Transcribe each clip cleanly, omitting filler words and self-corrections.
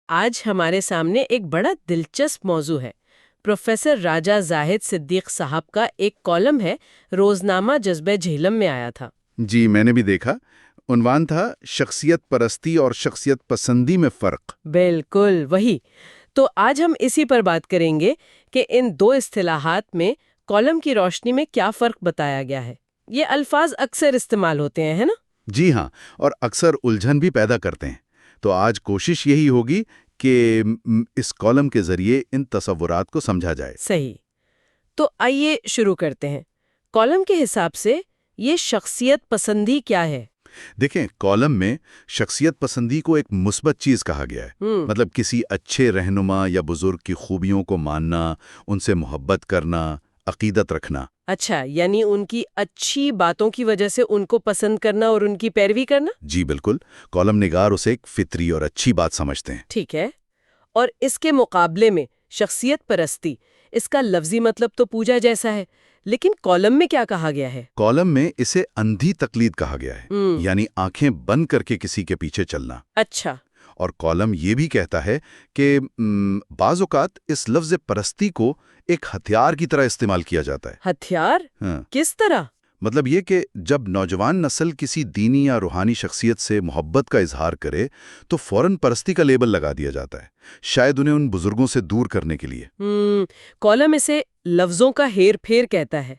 آج ہمارے سامنے ایک بڑا دلچسپ موضوع ہے۔ پروفیسر راجہ زاہد صدیق صاحب کا ایک کالم ہے، روزنامہ جذبہ جہلم میں آیا تھا۔ جی میں نے بھی دیکھا۔ عنوان تھا شخصیت پرستی اور شخصیت پسندی میں فرق۔ بالکل وہی۔ تو آج ہم اسی پر بات کریں گے کہ ان دو اصطلاحات میں کالم کی روشنی میں کیا فرق بتایا گیا ہے۔ یہ الفاظ اکثر استعمال ہوتے ہیں، ہے نا؟ جی ہاں، اور اکثر الجھن بھی پیدا کرتے ہیں۔ تو آج کوشش یہی ہوگی کہ اس کالم کے ذریعے ان تصورات کو سمجھا جائے۔ صحیح۔ تو آئیے شروع کرتے ہیں۔ کالم کے حساب سے یہ شخصیت پسندی کیا ہے؟ دیکھیں، کالم میں شخصیت پسندی کو ایک مثبت چیز کہا گیا ہے۔ مطلب کسی اچھے رہنما یا بزرگ کی خوبیوں کو ماننا، ان سے محبت کرنا، عقیدت رکھنا۔ اچھا، یعنی ان کی اچھی باتوں کی وجہ سے ان کو پسند کرنا اور ان کی پیروی کرنا؟ جی بالکل، کالم نگار اسے ایک فطری اور اچھی بات سمجھتے ہیں۔ ٹھیک ہے۔ اور اس کے مقابلے میں شخصیت پرستی، اس کا لفظی مطلب تو پوجا جیسا ہے، لیکن کالم میں کیا کہا گیا ہے؟ کالم میں اسے اندھی تقلید کہا گیا ہے، یعنی آنکھیں بند کر کے کسی کے پیچھے چلنا۔ اچھا۔ اور کالم یہ بھی کہتا ہے کہ بعض اوقات اس لفظ پرستی کو ایک ہتھیار کی طرح استعمال کیا جاتا ہے۔ ہتھیار؟ ہاں، کس طرح؟ مطلب یہ کہ جب نوجوان نسل کسی دینی یا روحانی شخصیت سے محبت کا اظہار کرے تو فوراً پرستی کا لیبل لگا دیا جاتا ہے، شاید انہیں ان بزرگوں سے دور کرنے کے لیے۔ کالم اسے لفظوں کا ہیر پھیر کہتا ہے۔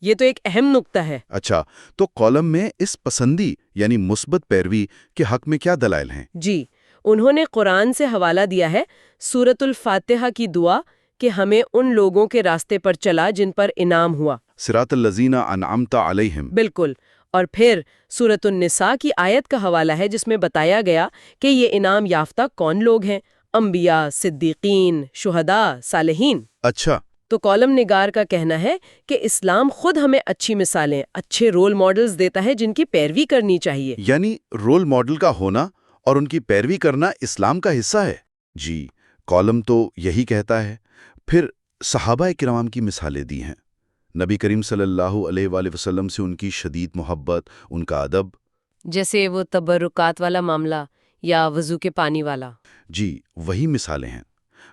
یہ تو ایک اہم نقطہ ہے۔ اچھا، تو کالم میں اس پسندی یعنی مثبت پیروی کے حق میں کیا دلائل ہیں؟ جی، انہوں نے قرآن سے حوالہ دیا ہے، سورۃ الفاتحہ کی دعا کہ ہمیں ان لوگوں کے راستے پر چلا جن پر انعام ہوا، صراط الذین انعمت علیہم۔ بالکل۔ اور پھر سورۃ النساء کی آیت کا حوالہ ہے جس میں بتایا گیا کہ یہ انعام یافتہ کون لوگ ہیں، انبیاء، صدیقین، شہداء، صالحین۔ اچھا، تو کالم نگار کا کہنا ہے کہ اسلام خود ہمیں اچھی مثالیں، اچھے رول ماڈلز دیتا ہے جن کی پیروی کرنی چاہیے۔ یعنی رول ماڈل کا ہونا اور ان کی پیروی کرنا اسلام کا حصہ ہے۔ جی، کالم تو یہی کہتا ہے۔ پھر صحابہ کرام کی مثالیں دی ہیں، نبی کریم صلی اللہ علیہ وآلہ وسلم سے ان کی شدید محبت، ان کا ادب۔ جیسے وہ تبرکات والا معاملہ یا وضو کے پانی والا۔ جی، وہی مثالیں ہیں۔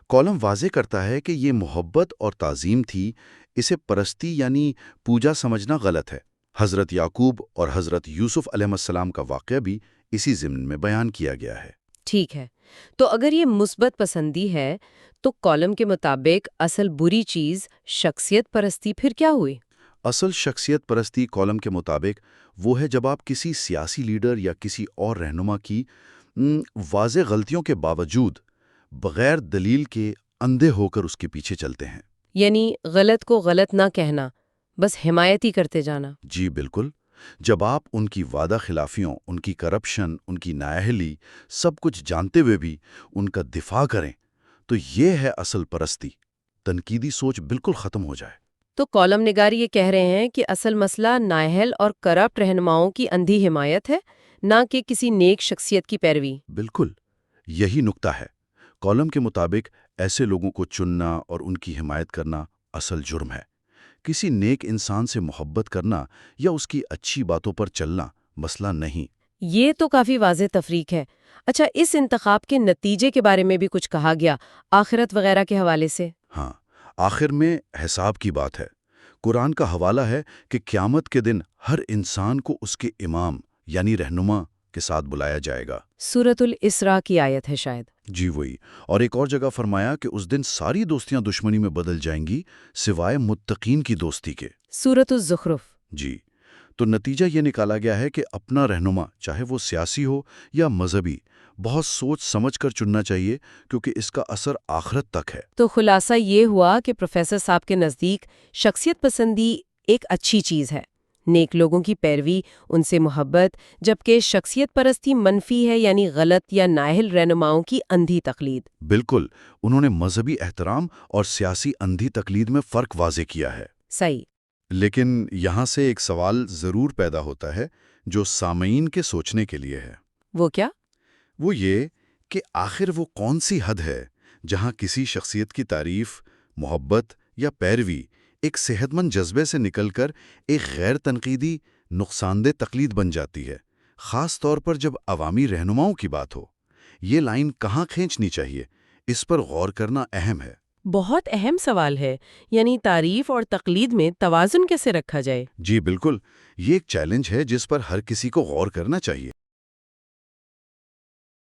کالم واضح کرتا ہے کہ یہ محبت اور تعظیم تھی، اسے پرستی یعنی پوجا سمجھنا غلط ہے۔ حضرت یعقوب اور حضرت یوسف علیہ السلام کا واقعہ بھی اسی ضمن میں بیان کیا گیا ہے۔ ٹھیک ہے، تو اگر یہ مثبت پسندی ہے تو کالم کے مطابق اصل بری چیز شخصیت پرستی پھر کیا ہوئی؟ اصل شخصیت پرستی کالم کے مطابق وہ ہے جب آپ کسی سیاسی لیڈر یا کسی اور رہنما کی واضح غلطیوں کے باوجود بغیر دلیل کے اندھے ہو کر اس کے پیچھے چلتے ہیں۔ یعنی غلط کو غلط نہ کہنا، بس حمایت ہی کرتے جانا۔ جی بالکل، جب آپ ان کی وعدہ خلافیوں، ان کی کرپشن، ان کی نااہلی، سب کچھ جانتے ہوئے بھی ان کا دفاع کریں تو یہ ہے اصل پرستی۔ تنقیدی سوچ بالکل ختم ہو جائے۔ تو کالم نگار یہ کہہ رہے ہیں کہ اصل مسئلہ نااہل اور کرپٹ رہنماؤں کی اندھی حمایت ہے، نہ کہ کسی نیک شخصیت کی پیروی۔ بالکل، یہی نقطہ ہے۔ کالم کے مطابق ایسے لوگوں کو چننا اور ان کی حمایت کرنا اصل جرم ہے۔ کسی نیک انسان سے محبت کرنا یا اس کی اچھی باتوں پر چلنا مسئلہ نہیں۔ یہ تو کافی واضح تفریق ہے۔ اچھا، اس انتخاب کے نتیجے کے بارے میں بھی کچھ کہا گیا، آخرت وغیرہ کے حوالے سے؟ ہاں، آخر میں حساب کی بات ہے۔ قرآن کا حوالہ ہے کہ قیامت کے دن ہر انسان کو اس کے امام یعنی رہنما کے ساتھ بلایا جائے گا۔ سورۃ الاسراء کی آیت ہے شاید۔ جی وہی، اور ایک اور جگہ فرمایا کہ اس دن ساری دوستیاں دشمنی میں بدل جائیں گی سوائے متقین کی دوستی کے۔ سورۃ الزخرف۔ جی، تو نتیجہ یہ نکالا گیا ہے کہ اپنا رہنما چاہے وہ سیاسی ہو یا مذہبی بہت سوچ سمجھ کر چننا چاہیے، کیونکہ اس کا اثر آخرت تک ہے۔ تو خلاصہ یہ ہوا کہ پروفیسر صاحب کے نزدیک شخصیت پسندی ایک اچھی چیز ہے، نیک لوگوں کی پیروی، ان سے محبت، جبکہ شخصیت پرستی منفی ہے، یعنی غلط یا نااہل رہنماؤں کی اندھی تقلید۔ بالکل، انہوں نے مذہبی احترام اور سیاسی اندھی تقلید میں فرق واضح کیا ہے۔ صحیح۔ لیکن یہاں سے ایک سوال ضرور پیدا ہوتا ہے جو سامعین کے سوچنے کے لیے ہے۔ وہ کیا؟ وہ یہ کہ آخر وہ کون سی حد ہے جہاں کسی شخصیت کی تعریف، محبت یا پیروی ایک صحت مند جذبے سے نکل کر ایک غیر تنقیدی، نقصان دہ تقلید بن جاتی ہے، خاص طور پر جب عوامی رہنماؤں کی بات ہو۔ یہ لائن کہاں کھینچنی چاہیے، اس پر غور کرنا اہم ہے۔ بہت اہم سوال ہے، یعنی تعریف اور تقلید میں توازن کیسے رکھا جائے؟ جی بالکل، یہ ایک چیلنج ہے جس پر ہر کسی کو غور کرنا چاہیے۔